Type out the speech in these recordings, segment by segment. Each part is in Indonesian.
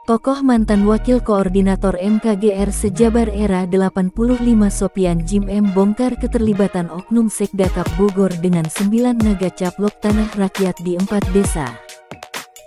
Tokoh mantan Wakil Koordinator MKGR sejabar era 85 Sopyan Jim M bongkar keterlibatan oknum Sekda Kap Bogor dengan 9 naga caplok tanah rakyat di 4 desa.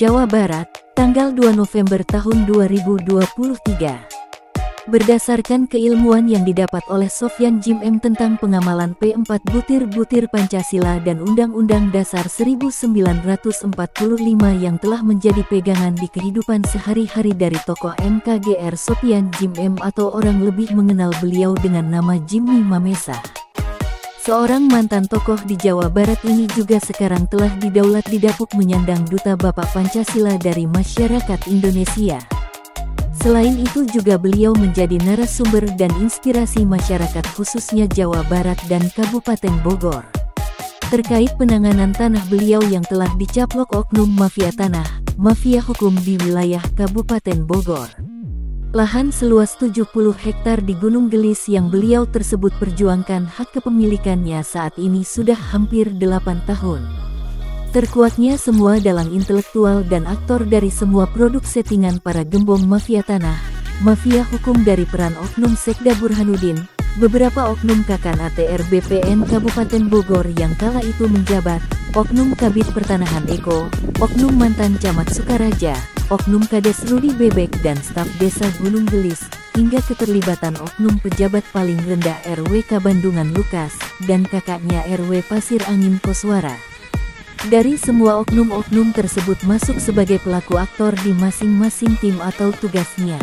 Jawa Barat, tanggal 2 November tahun 2023. Berdasarkan keilmuan yang didapat oleh Sopyan Jim M tentang pengamalan P4 butir-butir Pancasila dan Undang-Undang Dasar 1945 yang telah menjadi pegangan di kehidupan sehari-hari dari tokoh MKGR Sopyan Jim M atau orang lebih mengenal beliau dengan nama Jimmy Mamesa. Seorang mantan tokoh di Jawa Barat ini juga sekarang telah didaulat didapuk menyandang Duta Bapak Pancasila dari masyarakat Indonesia. Selain itu juga beliau menjadi narasumber dan inspirasi masyarakat khususnya Jawa Barat dan Kabupaten Bogor. Terkait penanganan tanah beliau yang telah dicaplok oknum mafia tanah, mafia hukum di wilayah Kabupaten Bogor. Lahan seluas 70 hektar di Gunung Gelis yang beliau tersebut perjuangkan hak kepemilikannya saat ini sudah hampir 8 tahun. Terkuatnya semua dalang intelektual dan aktor dari semua produk settingan para gembong mafia tanah, mafia hukum dari peran oknum Sekda Burhanuddin, beberapa oknum Kakan ATR BPN Kabupaten Bogor yang kala itu menjabat, oknum Kabid Pertanahan Eko, oknum mantan Camat Sukaraja, oknum Kades Rudi Bebek dan staf desa Gunung Gelis, hingga keterlibatan oknum pejabat paling rendah RW Kabandungan Lukas, dan kakaknya RW Pasir Angin Koswara. Dari semua oknum-oknum tersebut masuk sebagai pelaku aktor di masing-masing tim atau tugasnya.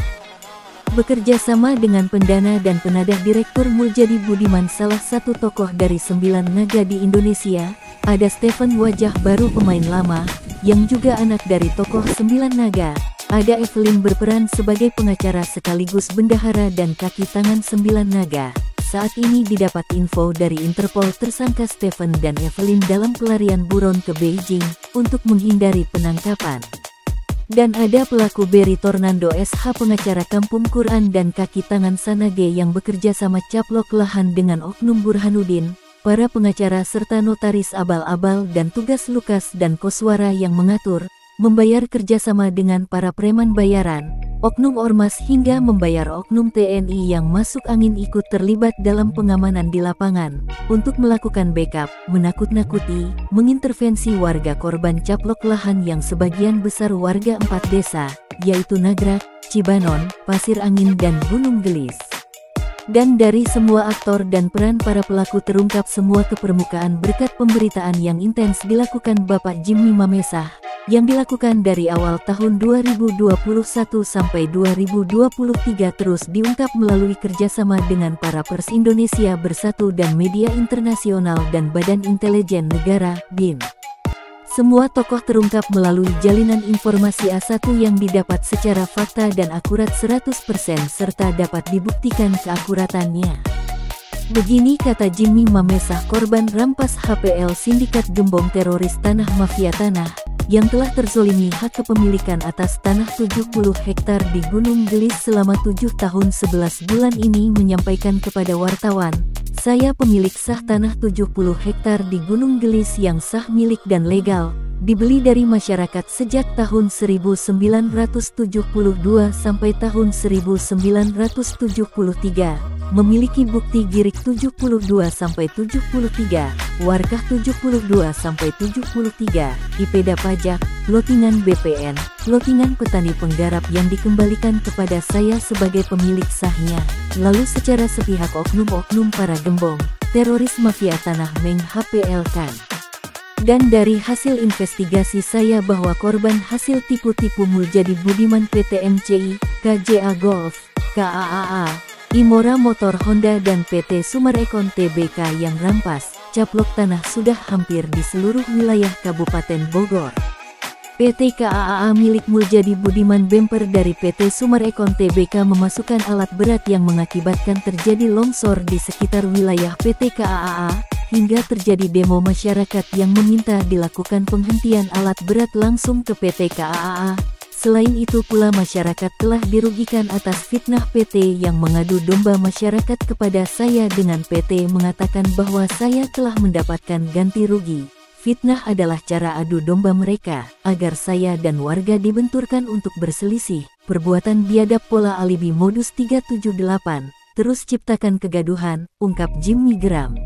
Bekerja sama dengan pendana dan penadah Direktur Muljadi Budiman salah satu tokoh dari 9 naga di Indonesia, ada Stephen wajah baru pemain lama, yang juga anak dari tokoh 9 naga, ada Evelyn berperan sebagai pengacara sekaligus bendahara dan kaki tangan 9 naga. Saat ini didapat info dari Interpol tersangka Stephen dan Evelyn dalam pelarian buron ke Beijing untuk menghindari penangkapan. Dan ada pelaku Berry Tornando SH pengacara Kampung Quran dan kaki tangan Sanage yang bekerja sama caplok lahan dengan oknum Burhanuddin, para pengacara serta notaris abal-abal dan tugas Lukas dan Koswara yang mengatur, membayar kerjasama dengan para preman bayaran, oknum ormas hingga membayar oknum TNI yang masuk angin ikut terlibat dalam pengamanan di lapangan, untuk melakukan backup, menakut-nakuti, mengintervensi warga korban caplok lahan yang sebagian besar warga 4 desa, yaitu Nagrak, Cibanon, Pasir Angin dan Gunung Gelis. Dan dari semua aktor dan peran para pelaku terungkap semua ke permukaan berkat pemberitaan yang intens dilakukan Bapak Jimmy Mamesa, yang dilakukan dari awal tahun 2021 sampai 2023 terus diungkap melalui kerjasama dengan para pers Indonesia Bersatu dan media internasional dan Badan Intelijen Negara, BIN. Semua tokoh terungkap melalui jalinan informasi A1 yang didapat secara fakta dan akurat 100% serta dapat dibuktikan keakuratannya. Begini kata Jimmy Mamesa, korban rampas HPL sindikat gembong teroris tanah mafia tanah, yang telah terzolimi hak kepemilikan atas tanah 70 hektar di Gunung Gelis selama 7 tahun 11 bulan ini menyampaikan kepada wartawan, saya pemilik sah tanah 70 hektar di Gunung Gelis yang sah milik dan legal, dibeli dari masyarakat sejak tahun 1972 sampai tahun 1973. Memiliki bukti girik 72-73, warkah 72-73, IPEDA pajak, lotingan BPN, lotingan petani penggarap yang dikembalikan kepada saya sebagai pemilik sahnya, lalu secara sepihak oknum-oknum para gembong, teroris mafia tanah meng-HPL-kan. Dan dari hasil investigasi saya bahwa korban hasil tipu-tipu Muljadi Budiman PT MCI, KJA Golf, KAAA, Imora Motor Honda dan PT Sumarekon Tbk yang rampas, caplok tanah sudah hampir di seluruh wilayah Kabupaten Bogor. PT KAAA milik Muljadi Budiman bemper dari PT Sumarekon Tbk memasukkan alat berat yang mengakibatkan terjadi longsor di sekitar wilayah PT KAAA, hingga terjadi demo masyarakat yang meminta dilakukan penghentian alat berat langsung ke PT KAAA. Selain itu pula masyarakat telah dirugikan atas fitnah PT yang mengadu domba masyarakat kepada saya dengan PT mengatakan bahwa saya telah mendapatkan ganti rugi. Fitnah adalah cara adu domba mereka, agar saya dan warga dibenturkan untuk berselisih, perbuatan biadab pola alibi modus 378, terus ciptakan kegaduhan, ungkap Jimmy geram.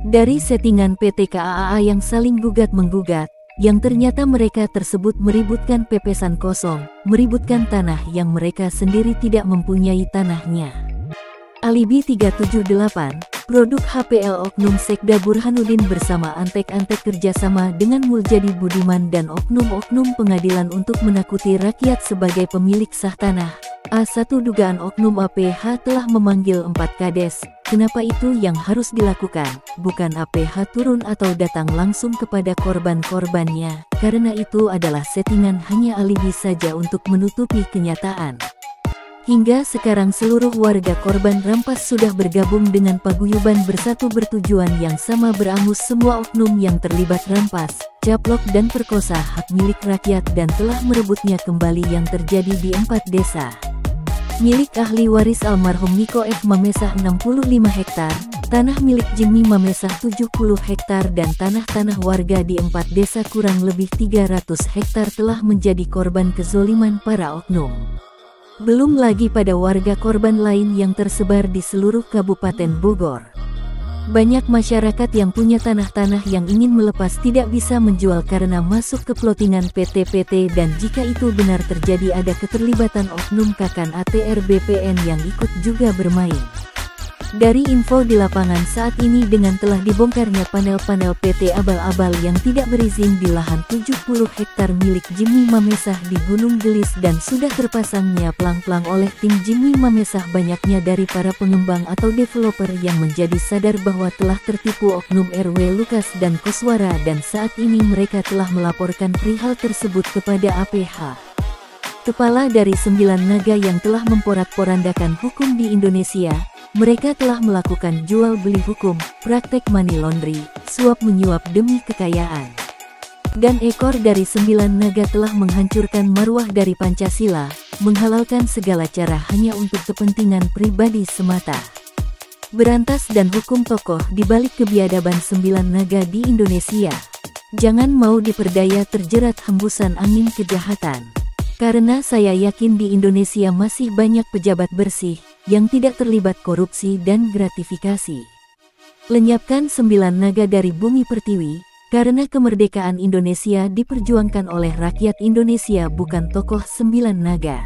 Dari settingan PT KAA yang saling gugat-menggugat, yang ternyata mereka tersebut meributkan pepesan kosong, meributkan tanah yang mereka sendiri tidak mempunyai tanahnya. Alibi 378, produk HPL Oknum Sekda Burhanuddin bersama antek-antek kerjasama dengan Muljadi Budiman dan oknum-oknum pengadilan untuk menakuti rakyat sebagai pemilik sah tanah. A1 dugaan oknum APH telah memanggil 4 kades. Kenapa itu yang harus dilakukan? Bukan APH turun atau datang langsung kepada korban-korbannya, karena itu adalah settingan hanya alibi saja untuk menutupi kenyataan. Hingga sekarang seluruh warga korban rampas sudah bergabung dengan paguyuban bersatu bertujuan yang sama berangus semua oknum yang terlibat rampas, caplok dan perkosa hak milik rakyat dan telah merebutnya kembali yang terjadi di 4 desa. Milik ahli waris almarhum Niko F. Mamesah 65 hektar, tanah milik Jimmy Mamesah 70 hektar dan tanah-tanah warga di 4 desa kurang lebih 300 hektar telah menjadi korban kezoliman para oknum. Belum lagi pada warga korban lain yang tersebar di seluruh Kabupaten Bogor. Banyak masyarakat yang punya tanah-tanah yang ingin melepas tidak bisa menjual karena masuk ke plottingan PT-PT dan jika itu benar terjadi ada keterlibatan oknum Kakan ATR BPN yang ikut juga bermain. Dari info di lapangan saat ini dengan telah dibongkarnya panel-panel PT abal-abal yang tidak berizin di lahan 70 hektar milik Jimmy Mamesah di Gunung Gelis dan sudah terpasangnya plang-plang oleh tim Jimmy Mamesah banyaknya dari para pengembang atau developer yang menjadi sadar bahwa telah tertipu oknum RW Lukas dan Koswara dan saat ini mereka telah melaporkan perihal tersebut kepada APH. Kepala dari 9 naga yang telah memporak-porandakan hukum di Indonesia. Mereka telah melakukan jual beli hukum, praktek money laundry, suap menyuap demi kekayaan. Dan ekor dari 9 naga telah menghancurkan marwah dari Pancasila, menghalalkan segala cara hanya untuk kepentingan pribadi semata. Berantas dan hukum tokoh di balik kebiadaban 9 naga di Indonesia. Jangan mau diperdaya terjerat hembusan angin kejahatan. Karena saya yakin di Indonesia masih banyak pejabat bersih, yang tidak terlibat korupsi dan gratifikasi. Lenyapkan 9 naga dari bumi pertiwi, karena kemerdekaan Indonesia diperjuangkan oleh rakyat Indonesia bukan tokoh 9 naga.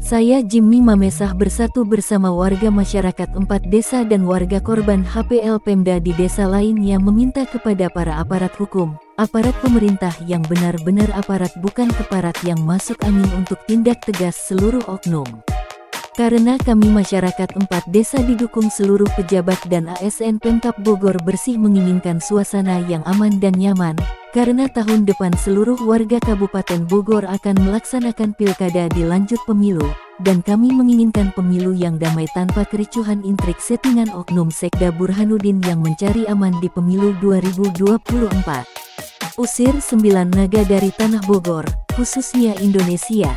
Saya Jimmy Mamesah bersatu bersama warga masyarakat 4 desa dan warga korban HPL Pemda di desa lainnya meminta kepada para aparat hukum, aparat pemerintah yang benar-benar aparat bukan keparat yang masuk angin untuk tindak tegas seluruh oknum. Karena kami masyarakat 4 desa didukung seluruh pejabat dan ASN Pemkab Bogor bersih menginginkan suasana yang aman dan nyaman, karena tahun depan seluruh warga Kabupaten Bogor akan melaksanakan pilkada di lanjut pemilu, dan kami menginginkan pemilu yang damai tanpa kericuhan intrik settingan oknum Sekda Burhanuddin yang mencari aman di pemilu 2024. Usir 9 naga dari tanah Bogor, khususnya Indonesia.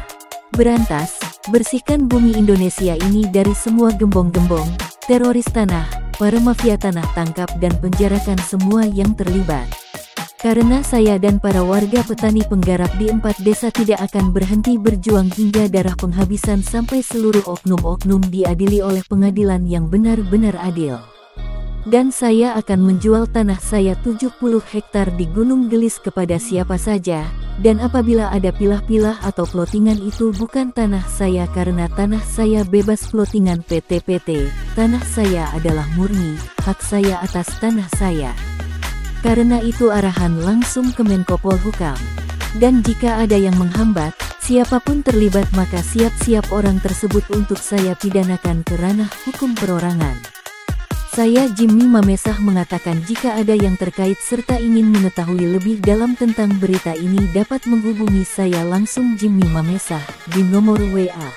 Berantas, bersihkan bumi Indonesia ini dari semua gembong-gembong, teroris tanah, para mafia tanah tangkap dan penjarakan semua yang terlibat. Karena saya dan para warga petani penggarap di 4 desa tidak akan berhenti berjuang hingga darah penghabisan sampai seluruh oknum-oknum diadili oleh pengadilan yang benar-benar adil. Dan saya akan menjual tanah saya 70 hektar di Gunung Gelis kepada siapa saja, dan apabila ada pilah-pilah atau plottingan itu bukan tanah saya karena tanah saya bebas plottingan PT-PT, tanah saya adalah murni, hak saya atas tanah saya. Karena itu arahan langsung ke Menko Polhukam. Dan jika ada yang menghambat, siapapun terlibat maka siap-siap orang tersebut untuk saya pidanakan ke ranah hukum perorangan. Saya Jimmy Mamesah mengatakan jika ada yang terkait serta ingin mengetahui lebih dalam tentang berita ini dapat menghubungi saya langsung Jimmy Mamesah di nomor WA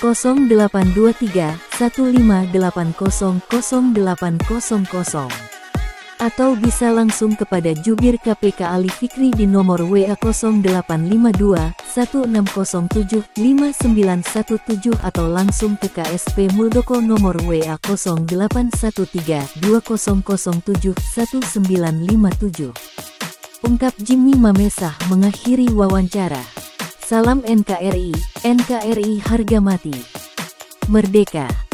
0823 1580 0800 atau bisa langsung kepada Jubir KPK Ali Fikri di nomor WA 0852 1607 5917 atau langsung ke KSP Muldoko nomor WA 0813 2007 1957. Ungkap Jimmy Mamesah mengakhiri wawancara. Salam NKRI, NKRI harga mati. Merdeka!